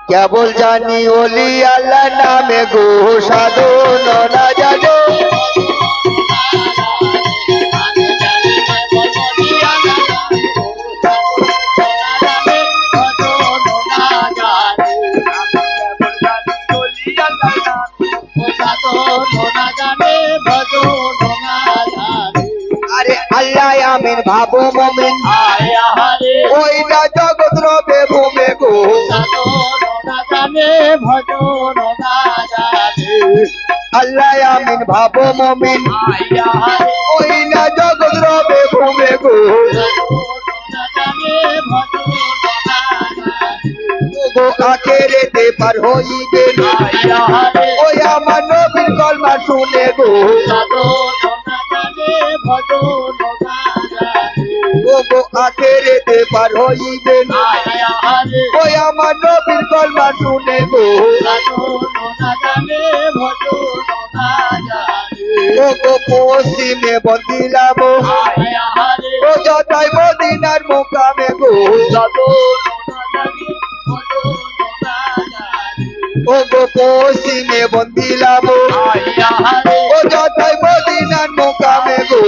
কেবল জানি ওলি আল্লাহ নামে গো সাধন না জানো আরে আল্লাহ আমিন ভাবো মমিন ওইটা জগৎ রবে ভূমে গো আল্লাহ আমিন ভাবো মমিন ওইটা জগৎ রবে ভূমে গো গো আখেরেতে পার হইবে ওই আমার নবীর কলমা শুনে গো গো আখেরেতে পার হইবে ওই আমার নবীর কলমা শুনে গো গো পশ্চিমে বন্দিলাম ও যথাই মদিনার মোকামে গো ও গো পশ্চিমে বন্দিলাম ও যথাই মদিনার মোকামে গো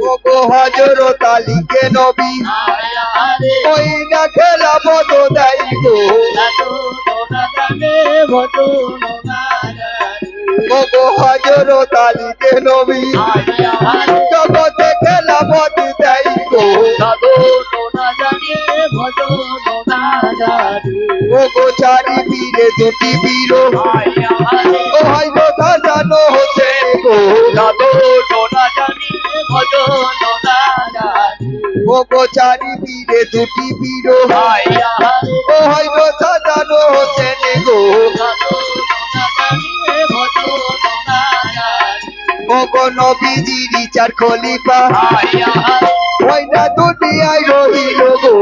ও গো হযরত আলীকে নবী ওই না খেলা মতো দেয় গো ও গো হযরত আলীকে নবী জগতে খেলা মতো দেয় গো ও গো চারি পীরে দুটি পীর ও হয় গো সাজানো হচ্ছে গো ও গো চারি পীরে দুটি পীর ও হয় গো সাজানো হচ্ছে গো ও গো নবীজির চার খলিফা ওই না দুনিয়ায় রহিল গো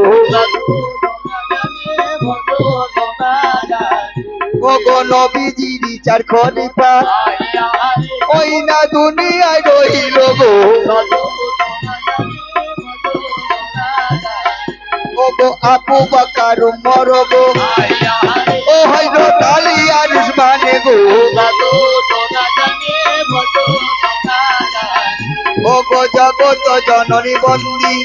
ও গো নবীজির চার খলিফা ওই না দুনিয়ায় রহিল গো ও গো আবু বকর উমর গো ও হযরত আলী আর উসমান গো ও গো জগত জননী বন্দী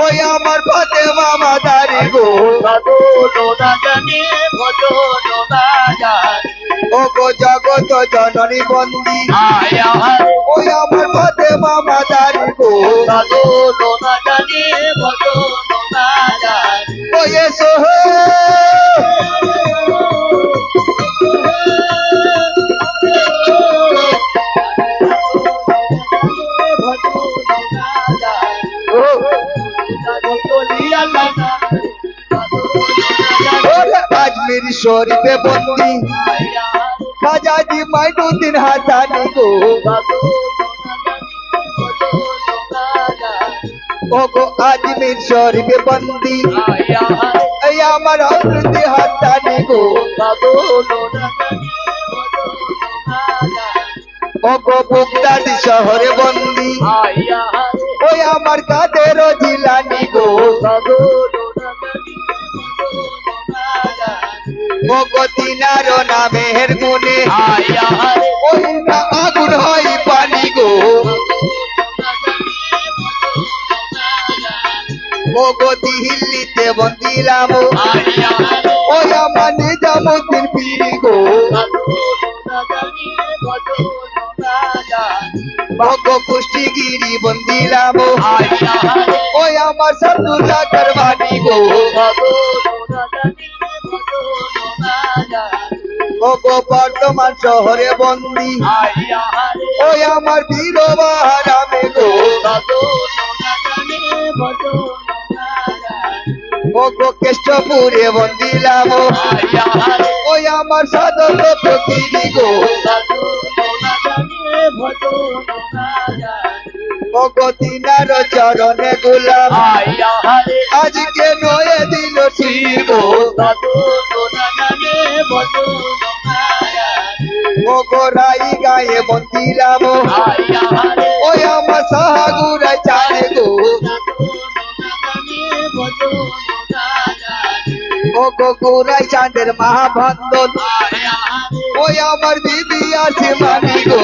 ওই আমার ফাতেমা মাদারি গো ও গো জগত জননী বন্দী ওই আমার ফাতেমা মাদারি গো ও এসো আজমির শরীফে বন্দি খাজাজি মাইনুদ্দিন হাসানি গো ও গো আজমির শরীফে বন্দি এই আমার হযরত হাসানি গো ও গো বুগদাদি শহরে বন্দি ওই আমার কাদের জিলানি গো ও গো তিনার নামের গুণে ওই না আগুন হয় পানি গো ও গো দিল্লিতে বন্দিলাম ওই আমার নিজামুদ্দিন পীর গো ও গো কুষ্টিগিরি বন্দিলাম ওই আমার সাদুল্লাহ করবানি গো ও গো বর্তমান শহরে বন্দি ওই আমার বীর বাহারামে গো ও গো কেষ্টপুরে বন্দিলাম ওই আমার সাদর ফকিরি গো ও গো তিনার চরণে গোলাম আজকে নয়ে দিল শিব ও গো রাই গায়ে বন্দিলাম ওই আমার সাহাগুরাই চালে গো গোরাই চাঁদের মহাবন্ধন ওই আমার দিদি আছে মানি গো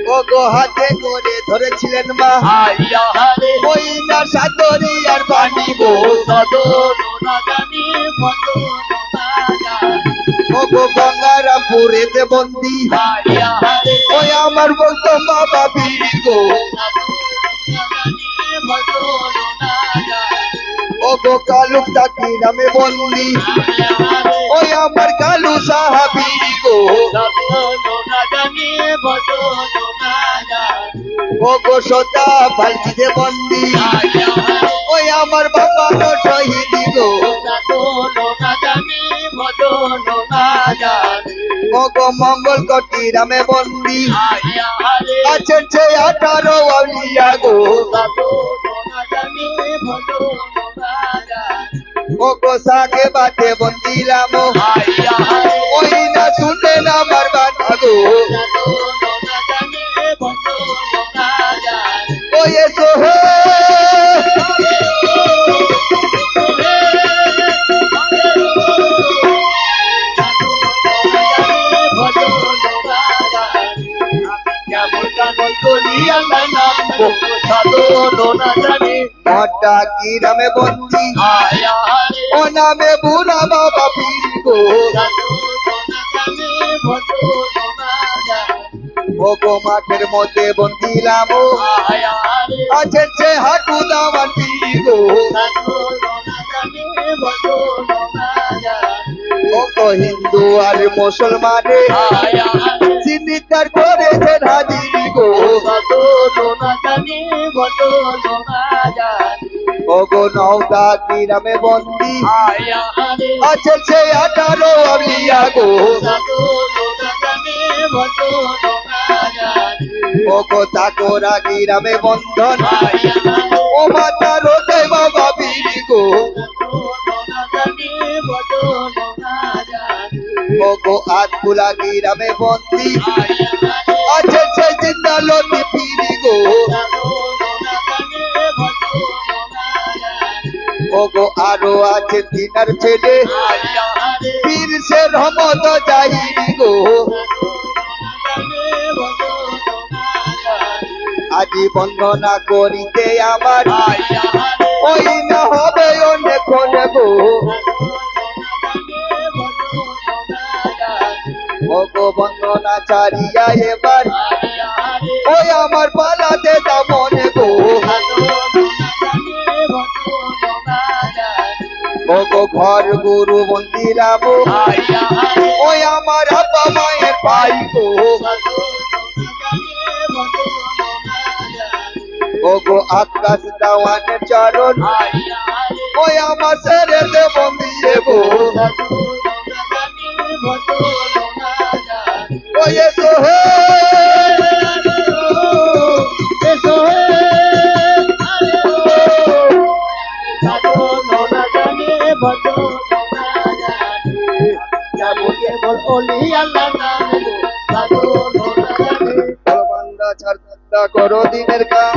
ও গো হাতে করে ধরেছিলেন মা ওই না সাদরি আর পানি গো ও গো গঙ্গারামপুরেতে বন্দি ওই আমার বলতো বাবা বীর গো ও গো কালু তাকি নামে বন্দি ওই আমার কালু সাহাবি গো ও গো সোতা বালচিতে বন্দি ওই আমার বাবা গো শহীদ গো ও গো মঙ্গল কোটি রামে বন্দি আছেন সে 18 আউলিয়া গো ও গো সাকে বাতে বন্দিলাম ওই না শুনলেন আমার বাধা গো ওই এসো হে মটা কি নামে বন্দি ও নামে বুড়া বাবা পীর গো ও গো মাঠের মধ্যে বন্দিলাম আছেন সে হাঁটু দামান পীর গো ও গো হিন্দু আর মুসলমানে চিন্তার করেছেন হাজির গো ও গো নওদা কি নামে বন্দি আছেন সে 18 আউলিয়া গো ও গো তাকরা কি নামে বন্ধন ও মাতা রোদে বাবা বীর গো ও গো আতকুলা কি নামে বন্দি আছেন সে জিন্দা লতি পীর গো ও গো আরো আছে তিনার ছেলে পীর সে রহমত জাহিরি গো আজি বন্দনা করিতে আমার ওই না হবে অনেক গো ও গো বন্দনা চারিয়া এবার ওই আমার পালাতে তা মনে গো ও গো ঘর গুরু মন্দিরাম ওই আমার আব্বা মায়ের ভাই গো ও গো আকাশ দাওয়ানের চরণ ওই আমার সেরেতে বন্দিয়ে গো ওই এসো হে এসো হে করো দিনের কাম